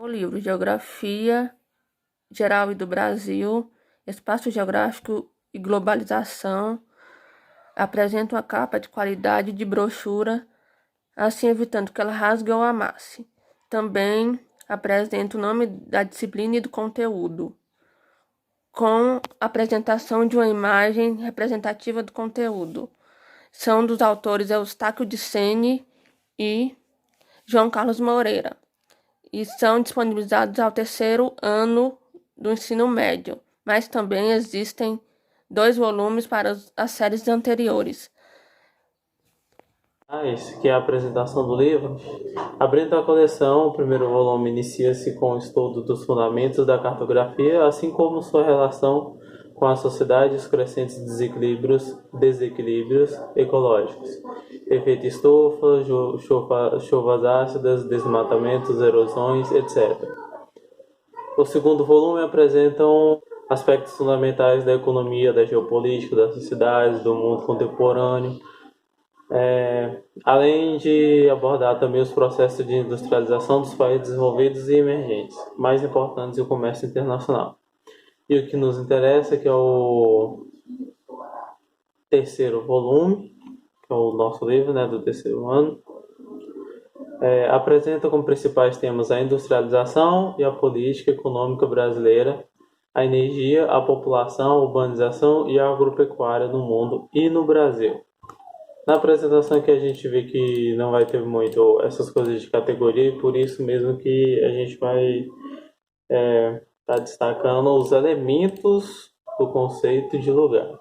O livro Geografia Geral e do Brasil, Espaço Geográfico e Globalização apresenta uma capa de qualidade de brochura, assim evitando que ela rasgue ou amasse. Também apresenta o nome da disciplina e do conteúdo, com apresentação de uma imagem representativa do conteúdo. São dos autores Eustáquio de Sene e João Carlos Moreira, e são disponibilizados ao terceiro ano do ensino médio, mas também existem 2 volumes para as séries anteriores. Esse que é a apresentação do livro. Abrindo a coleção, o primeiro volume inicia-se com o estudo dos fundamentos da cartografia, assim como sua relação com a sociedade e os crescentes desequilíbrios ecológicos. Efeito estufa, chuvas ácidas, desmatamentos, erosões, etc. O segundo volume apresenta aspectos fundamentais da economia, da geopolítica, das sociedades, do mundo contemporâneo, além de abordar também os processos de industrialização dos países desenvolvidos e emergentes, mais importantes do comércio internacional. E o que nos interessa, que é o terceiro volume, que é o nosso livro, do terceiro ano, apresenta como principais temas a industrialização e a política econômica brasileira, a energia, a população, a urbanização e a agropecuária no mundo e no Brasil. Na apresentação que a gente vê que não vai ter muito essas coisas de categoria, e por isso mesmo que a gente vai estar destacando os elementos do conceito de lugar.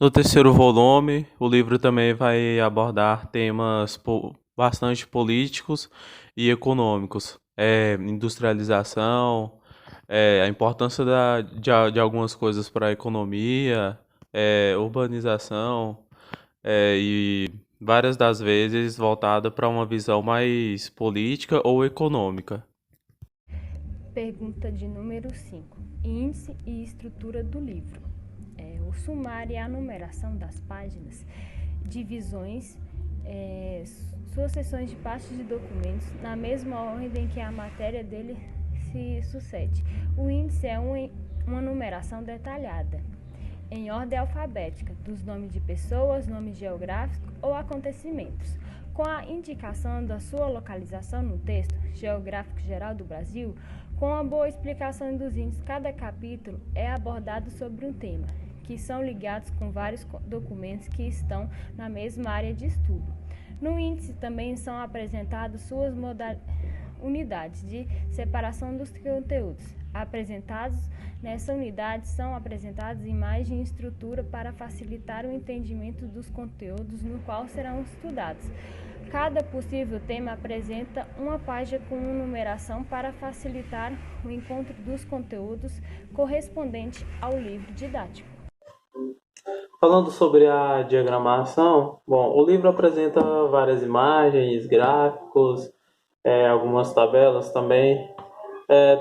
No terceiro volume, o livro também vai abordar temas bastante políticos e econômicos, industrialização, a importância de algumas coisas para a economia, urbanização, e várias das vezes voltada para uma visão mais política ou econômica. Pergunta de número 5. Índice e estrutura do livro. O sumário e a numeração das páginas, divisões, suas seções de pastas de documentos, na mesma ordem que a matéria dele se sucede. O índice é uma numeração detalhada, em ordem alfabética, dos nomes de pessoas, nomes geográficos ou acontecimentos, com a indicação da sua localização no texto geográfico geral do Brasil, com a boa explicação dos índices. Cada capítulo é abordado sobre um tema, que são ligados com vários documentos que estão na mesma área de estudo. No índice também são apresentadas suas unidades de separação dos conteúdos. Apresentados nessa unidade são apresentadas imagem e estrutura para facilitar o entendimento dos conteúdos no qual serão estudados. Cada possível tema apresenta uma página com numeração para facilitar o encontro dos conteúdos correspondente ao livro didático. Falando sobre a diagramação, o livro apresenta várias imagens, gráficos, algumas tabelas também,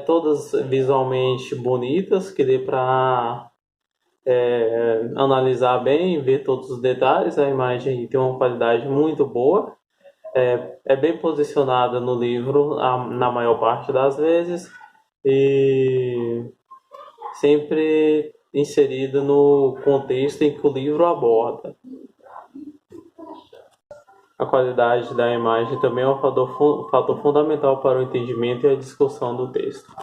todas visualmente bonitas, que dê para analisar bem, ver todos os detalhes. A imagem tem uma qualidade muito boa, é bem posicionada no livro na maior parte das vezes e sempre inserida no contexto em que o livro aborda. A qualidade da imagem também é um fator fundamental para o entendimento e a discussão do texto.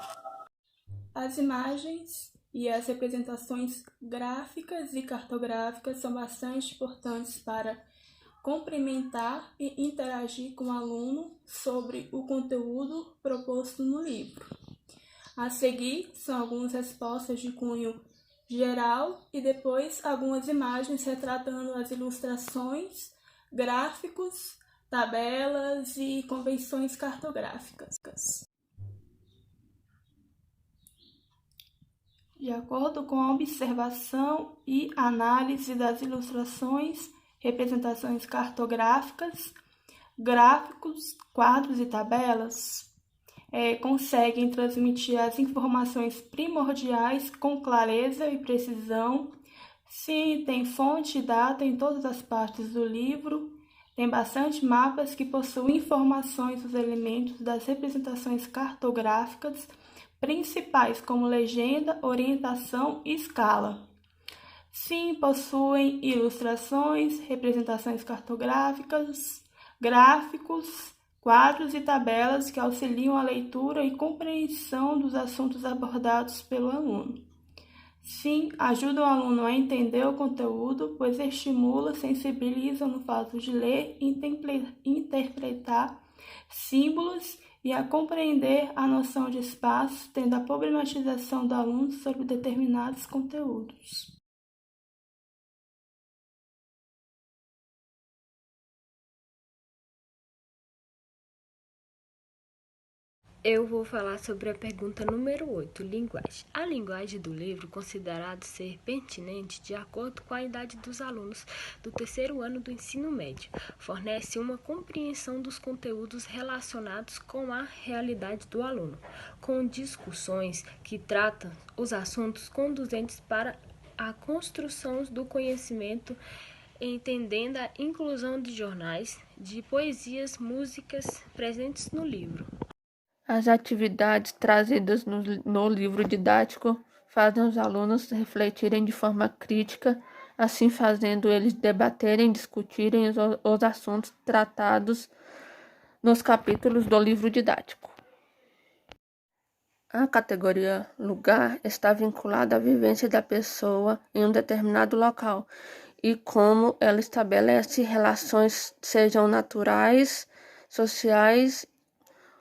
As imagens e as representações gráficas e cartográficas são bastante importantes para complementar e interagir com o aluno sobre o conteúdo proposto no livro. A seguir são algumas respostas de cunho geral e depois algumas imagens retratando as ilustrações, gráficos, tabelas e convenções cartográficas. De acordo com a observação e análise das ilustrações, representações cartográficas, gráficos, quadros e tabelas, conseguem transmitir as informações primordiais com clareza e precisão, se tem fonte e data em todas as partes do livro, Tem bastante mapas que possuem informações dos elementos das representações cartográficas principais, como legenda, orientação e escala. Sim, possuem ilustrações, representações cartográficas, gráficos, quadros e tabelas que auxiliam a leitura e compreensão dos assuntos abordados pelo aluno. Sim, ajuda o aluno a entender o conteúdo, pois estimula, sensibiliza no fato de ler e interpretar símbolos e a compreender a noção de espaço, tendo a problematização do aluno sobre determinados conteúdos. Eu vou falar sobre a pergunta número 8, linguagem. A linguagem do livro, considerado ser pertinente de acordo com a idade dos alunos do terceiro ano do ensino médio, fornece uma compreensão dos conteúdos relacionados com a realidade do aluno, com discussões que tratam os assuntos conduzentes para a construção do conhecimento, entendendo a inclusão de jornais, de poesias, músicas presentes no livro. As atividades trazidas no livro didático fazem os alunos refletirem de forma crítica, assim fazendo eles debaterem, discutirem os assuntos tratados nos capítulos do livro didático. A categoria lugar está vinculada à vivência da pessoa em um determinado local e como ela estabelece relações, sejam naturais, sociais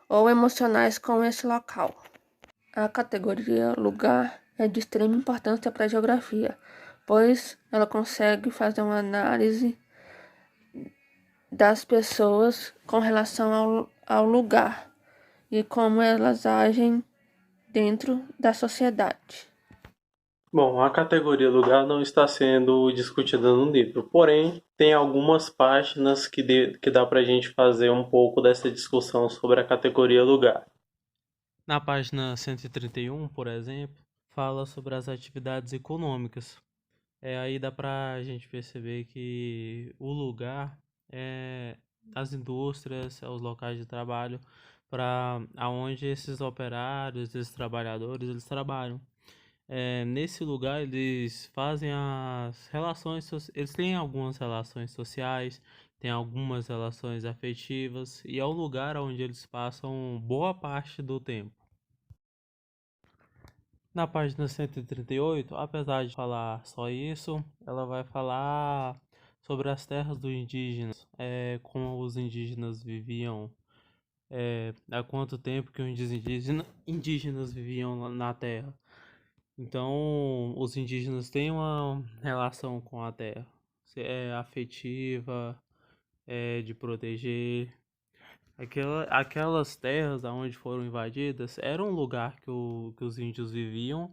ou emocionais com esse local. A categoria lugar é de extrema importância para a geografia, pois ela consegue fazer uma análise das pessoas com relação ao lugar e como elas agem dentro da sociedade. Bom, a categoria lugar não está sendo discutida no livro, porém, tem algumas páginas que dá para a gente fazer um pouco dessa discussão sobre a categoria lugar. Na página 131, por exemplo, fala sobre as atividades econômicas. Aí dá para a gente perceber que o lugar é as indústrias, os locais de trabalho, para aonde esses operários, esses trabalhadores, eles trabalham. Nesse lugar eles fazem as relações, eles têm algumas relações sociais, têm algumas relações afetivas e é o lugar onde eles passam boa parte do tempo. Na página 138, apesar de falar só isso, ela vai falar sobre as terras dos indígenas, como os indígenas viviam, há quanto tempo que os indígenas viviam na terra. Então, os indígenas têm uma relação com a terra, afetiva, de proteger. Aquelas terras onde foram invadidas eram um lugar que os índios viviam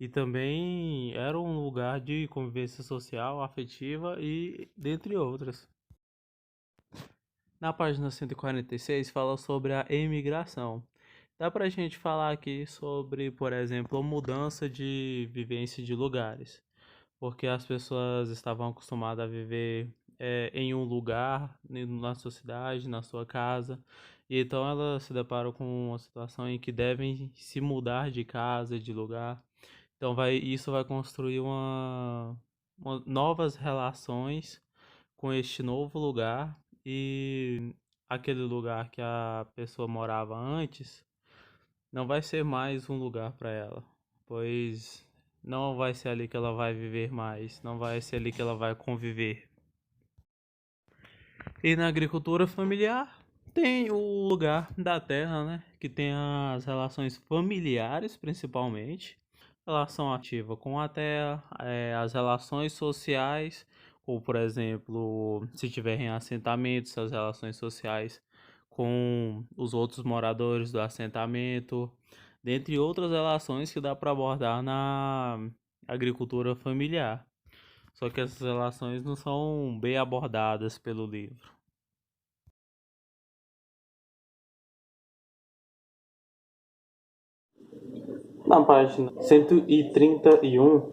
e também era um lugar de convivência social, afetiva e dentre outras. Na página 146 fala sobre a emigração. Dá pra gente falar aqui sobre, por exemplo, a mudança de vivência de lugares, porque as pessoas estavam acostumadas a viver em um lugar, na sua cidade, na sua casa, e então elas se deparam com uma situação em que devem se mudar de casa, de lugar. Então isso vai construir novas relações com este novo lugar e aquele lugar que a pessoa morava antes não vai ser mais um lugar para ela, pois não vai ser ali que ela vai viver mais, não vai ser ali que ela vai conviver. E na agricultura familiar tem o lugar da terra, né, que tem as relações familiares principalmente, relação ativa com a terra, as relações sociais, ou por exemplo, se tiverem assentamentos, as relações sociais com os outros moradores do assentamento, dentre outras relações que dá para abordar na agricultura familiar. Só que essas relações não são bem abordadas pelo livro. Na página 131,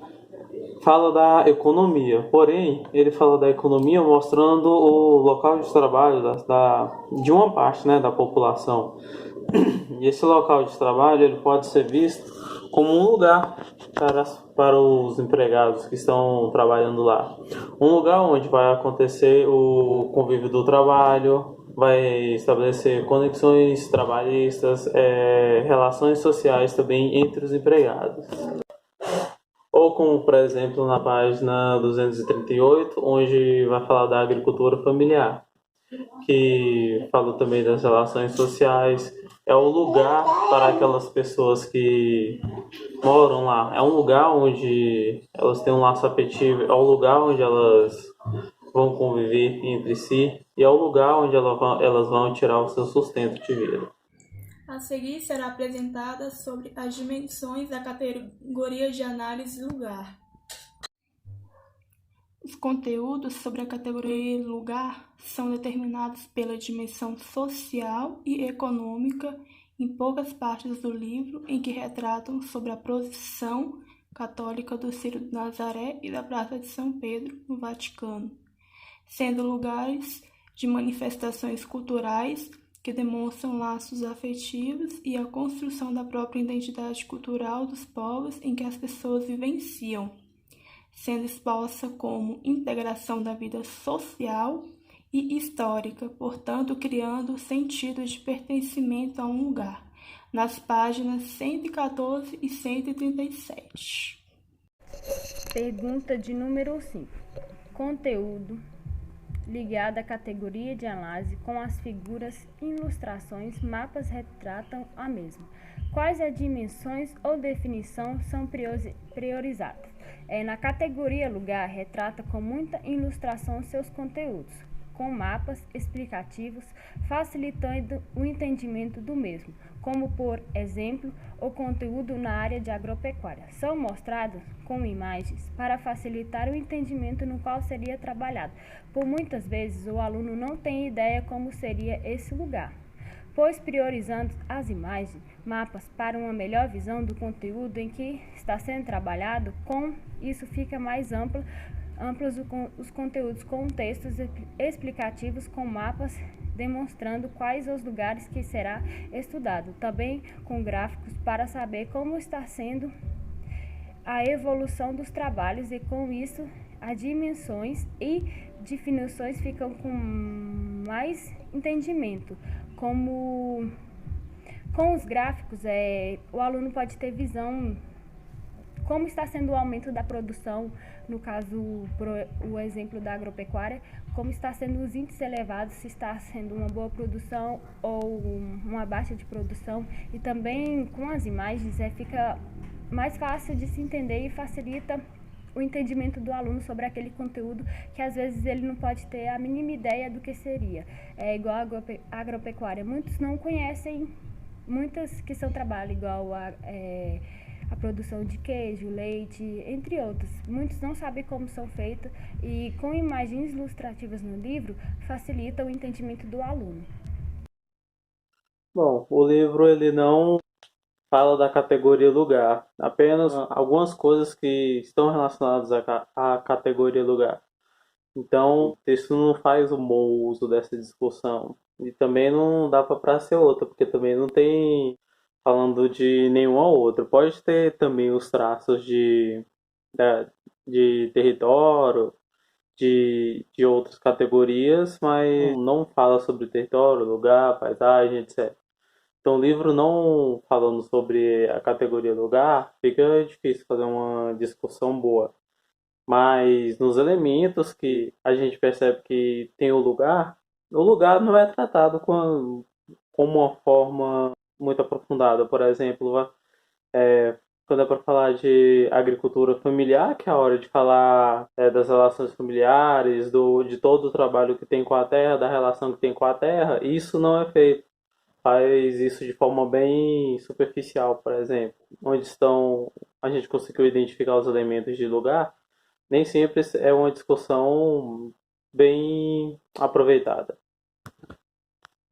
fala da economia, porém, ele fala da economia mostrando o local de trabalho de uma parte, né, da população. E esse local de trabalho ele pode ser visto como um lugar para os empregados que estão trabalhando lá. Um lugar onde vai acontecer o convívio do trabalho, vai estabelecer conexões trabalhistas, relações sociais também entre os empregados. Ou como, por exemplo, na página 238, onde vai falar da agricultura familiar, que fala também das relações sociais. É o lugar para aquelas pessoas que moram lá. É um lugar onde elas têm um laço afetivo, é um lugar onde elas vão conviver entre si e é o lugar onde elas vão tirar o seu sustento de vida. A seguir será apresentada sobre as dimensões da categoria de análise lugar. Os conteúdos sobre a categoria lugar são determinados pela dimensão social e econômica em poucas partes do livro, em que retratam sobre a procissão católica do Círio de Nazaré e da Praça de São Pedro, no Vaticano, sendo lugares de manifestações culturais que demonstram laços afetivos e a construção da própria identidade cultural dos povos em que as pessoas vivenciam, sendo exposta como integração da vida social e histórica, portanto, criando o sentido de pertencimento a um lugar, nas páginas 114 e 137. Pergunta de número 5. Conteúdo ligado à categoria de análise com as figuras, ilustrações, mapas retratam a mesma. Quais as dimensões ou definição são priorizadas? Na categoria lugar, retrata com muita ilustração seus conteúdos, com mapas explicativos, facilitando o entendimento do mesmo, como, por exemplo, o conteúdo na área de agropecuária. São mostrados com imagens para facilitar o entendimento no qual seria trabalhado. Por muitas vezes, o aluno não tem ideia como seria esse lugar, pois priorizando as imagens, mapas para uma melhor visão do conteúdo em que está sendo trabalhado, com isso fica mais amplos os conteúdos com textos explicativos com mapas demonstrando quais os lugares que será estudado, também com gráficos para saber como está sendo a evolução dos trabalhos e com isso as dimensões e definições ficam com mais entendimento. Como com os gráficos, o aluno pode ter visão como está sendo o aumento da produção, no caso, o exemplo da agropecuária, como está sendo os índices elevados, se está sendo uma boa produção ou uma baixa de produção. E também com as imagens fica mais fácil de se entender e facilita o entendimento do aluno sobre aquele conteúdo que às vezes ele não pode ter a mínima ideia do que seria. É igual a agropecuária. Muitos não conhecem, muitas que são trabalho igual a produção de queijo, leite, entre outros. Muitos não sabem como são feitos e com imagens ilustrativas no livro facilita o entendimento do aluno. Bom, o livro ele não fala da categoria lugar, apenas algumas coisas que estão relacionadas à categoria lugar. Então, o texto não faz um bom uso dessa discussão. E também não dá para ser outra, porque também não tem falando de nenhuma outra. Pode ter também os traços de território, de outras categorias, mas não fala sobre território, lugar, paisagem, etc. Então, o livro não falando sobre a categoria lugar, fica difícil fazer uma discussão boa. Mas nos elementos que a gente percebe que tem o lugar não é tratado com uma forma muito aprofundada. Por exemplo, quando é para falar de agricultura familiar, que é a hora de falar das relações familiares, de todo o trabalho que tem com a terra, da relação que tem com a terra, isso não é feito. Faz isso de forma bem superficial, por exemplo. A gente conseguiu identificar os elementos de lugar, nem sempre é uma discussão bem aproveitada.